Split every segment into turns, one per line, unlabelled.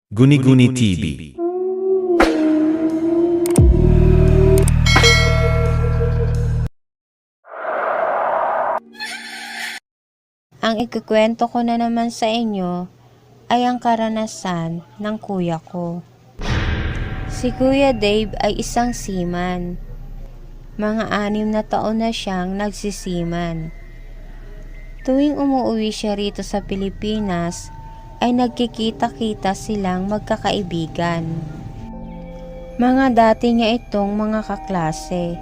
Guni-Guni TV.
Ang ikukwento ko na naman sa inyo ay ang karanasan ng kuya ko. Si Kuya Dave ay isang seaman. Mga 6 na taon na siyang nagsisiman. Tuwing umuwi siya rito sa Pilipinas, ay nagkikita-kita silang magkakaibigan. Mga dati niya itong mga kaklase,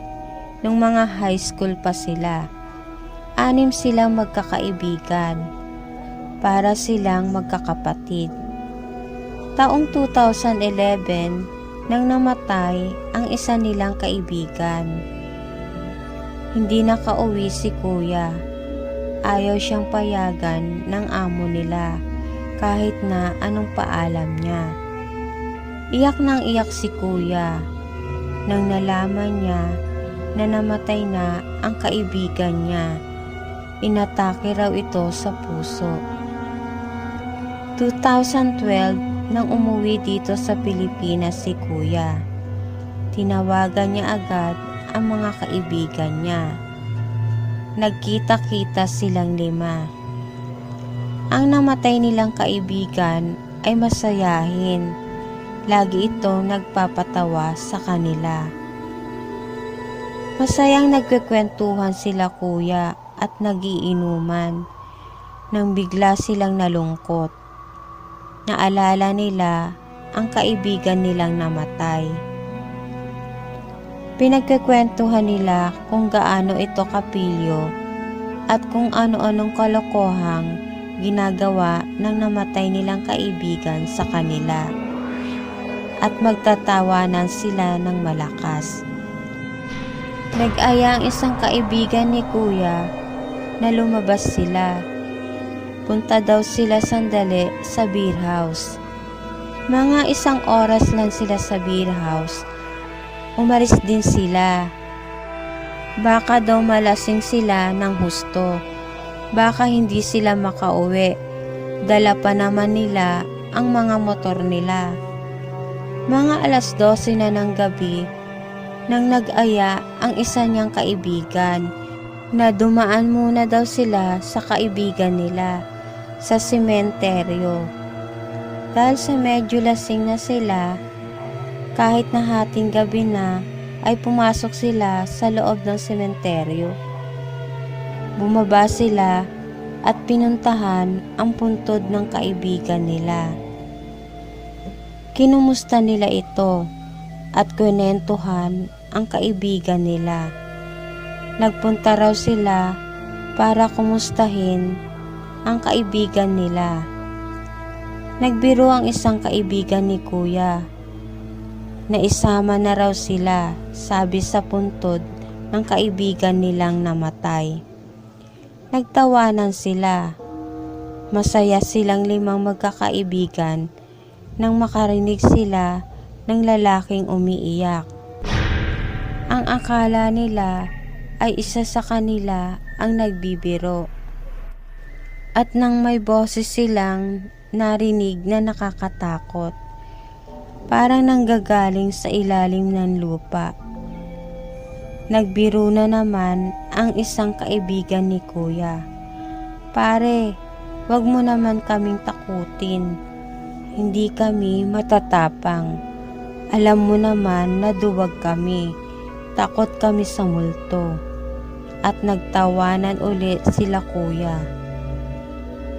nung mga high school pa sila. 6 silang magkakaibigan, para silang magkakapatid. Taong 2011 nang namatay ang isa nilang kaibigan. Hindi nakauwi si kuya. Ayaw siyang payagan ng amo nila kahit na anong paalam niya. Iyak nang iyak si kuya nang nalaman niya na namatay na ang kaibigan niya. Inatake raw ito sa puso. 2012 nang umuwi dito sa Pilipinas si kuya. Tinawagan niya agad ang mga kaibigan niya. Nagkita-kita silang 5. Ang namatay nilang kaibigan ay masayahin. Lagi itong nagpapatawa sa kanila. Masayang nagkukwentuhan sila kuya at nagiinuman nang bigla silang nalungkot. Naalala nila ang kaibigan nilang namatay. Pinagkukwentuhan nila kung gaano ito kapilyo at kung ano-anong kalokohang ginagawa ng namatay nilang kaibigan sa kanila. At magtatawanan sila ng malakas. Nag-aya ang isang kaibigan ni kuya na lumabas sila. Punta daw sila sandali sa beer house. Mga 1 oras lang sila sa beer house. Umalis din sila. Baka daw malasing sila ng husto. Baka hindi sila makauwi. Dala pa naman nila ang mga motor nila. Mga 12:00 na ng gabi nang nag-aya ang isa niyang kaibigan na dumaan muna daw sila sa kaibigan nila sa sementeryo. Dahil sa medyo lasing na sila, kahit na hating gabi na, ay pumasok sila sa loob ng sementeryo. Bumaba sila at pinuntahan ang puntod ng kaibigan nila. Kinumusta nila ito at kwentuhan ang kaibigan nila. Nagpunta raw sila para kumustahin ang kaibigan nila. Nagbiro ang isang kaibigan ni kuya na isama na raw sila, sabi sa puntod ng kaibigan nilang namatay. Nagtawanan sila. Masaya silang 5 magkakaibigan nang makarinig sila ng lalaking umiiyak. Ang akala nila ay isa sa kanila ang nagbibiro. At nang may boses silang narinig na nakakatakot, parang nanggagaling sa ilalim ng lupa. Nagbiro na naman ang isang kaibigan ni kuya. Pare, wag mo naman kaming takutin. Hindi kami matatapang. Alam mo naman na duwag kami. Takot kami sa multo. At nagtawanan ulit sila kuya.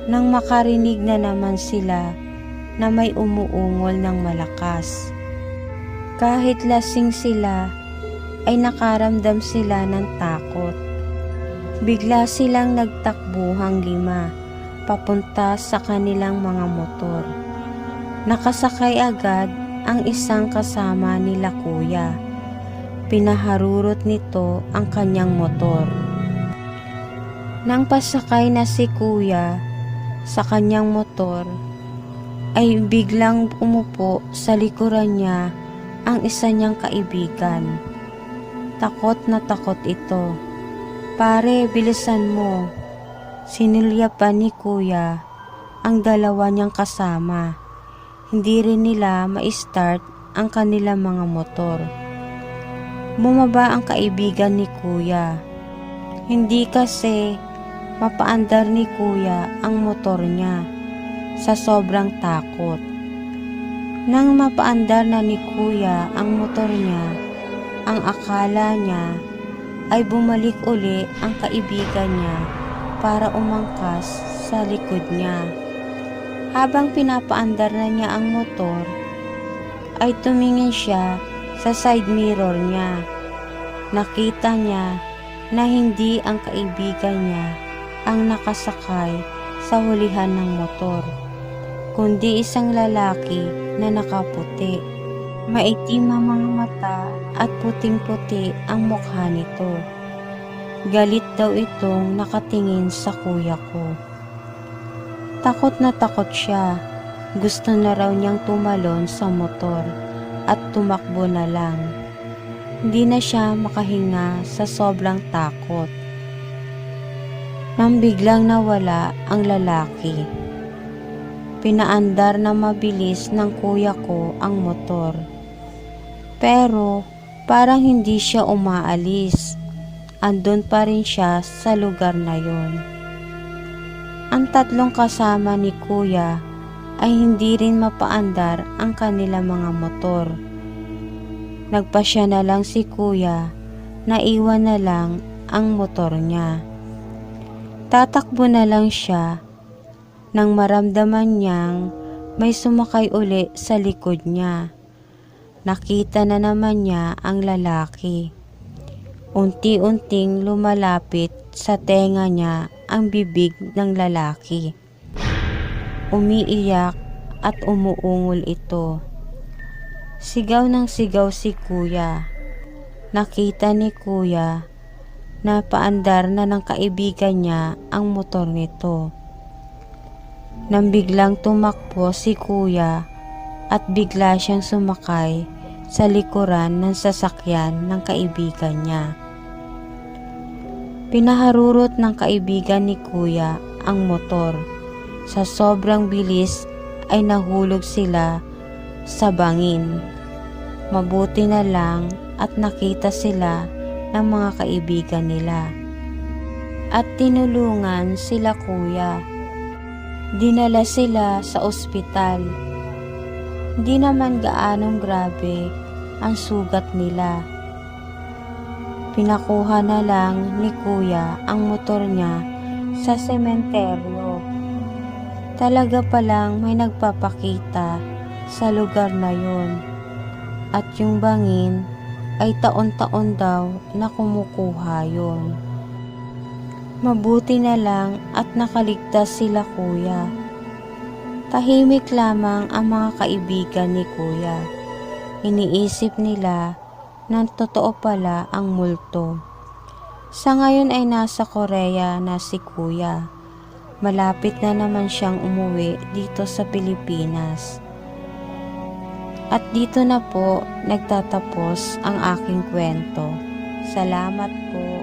Nang makarinig na naman sila na may umuungol ng malakas. Kahit lasing sila, ay nakaramdam sila ng takot. Bigla silang nagtakbuhang 5 papunta sa kanilang mga motor. Nakasakay agad ang isang kasama nila kuya. Pinaharurot nito ang kanyang motor. Nang pasakay na si kuya sa kanyang motor, ay biglang umupo sa likuran niya ang isa niyang kaibigan. Takot na takot ito. Pare, bilisan mo. Sinilyapan ni kuya ang 2 niyang kasama. hindi rin nila ma-start ang kanilang mga motor. Bumaba ang kaibigan ni Kuya. Hindi kasi mapaandar ni Kuya ang motor niya sa sobrang takot. Nang mapaandar na ni Kuya ang motor niya, ang akala niya ay bumalik uli ang kaibigan niya para umangkas sa likod niya. Habang pinapaandar na niya ang motor, ay tumingin siya sa side mirror niya. Nakita niya na hindi ang kaibigan niya ang nakasakay sa hulihan ng motor, kundi isang lalaki na nakaputi. Maitim ang mga mata at puting-puti ang mukha nito. Galit daw itong nakatingin sa kuya ko. Takot na takot siya. Gusto na raw niyang tumalon sa motor at tumakbo na lang. Hindi na siya makahinga sa sobrang takot. Nang biglang nawala ang lalaki, pinaandar na mabilis ng kuya ko ang motor. Pero parang hindi siya umaalis. Andun pa rin siya sa lugar na yon. Ang tatlong kasama ni kuya ay hindi rin mapaandar ang kanilang mga motor. Nagpasya na lang si kuya na iwan na lang ang motor niya. Tatakbo na lang siya nang maramdaman niyang may sumakay uli sa likod niya. Nakita na naman niya ang lalaki. Unti-unting lumalapit sa tenga niya ang bibig ng lalaki. Umiiyak at umuungol ito. Sigaw ng sigaw si kuya. Nakita ni kuya na paandar na ng kaibigan niya ang motor nito. Nang biglang tumakbo si kuya at bigla siyang sumakay sa likuran ng sasakyan ng kaibigan niya. Pinaharurot ng kaibigan ni kuya ang motor. Sa sobrang bilis ay nahulog sila sa bangin. Mabuti na lang at nakita sila ng mga kaibigan nila. At tinulungan sila kuya. Dinala sila sa ospital. Di naman gaanong grabe ang sugat nila. Pinakuha na lang ni kuya ang motor niya sa sementeryo. Talaga palang may nagpapakita sa lugar na yun. At yung bangin ay taon-taon daw na kumukuha yun. Mabuti na lang at nakaligtas sila kuya. Tahimik lamang ang mga kaibigan ni kuya. Iniisip nila na totoo pala ang multo. Sa ngayon ay nasa Korea na si kuya. Malapit na naman siyang umuwi dito sa Pilipinas. At dito na po nagtatapos ang aking kwento. Salamat po.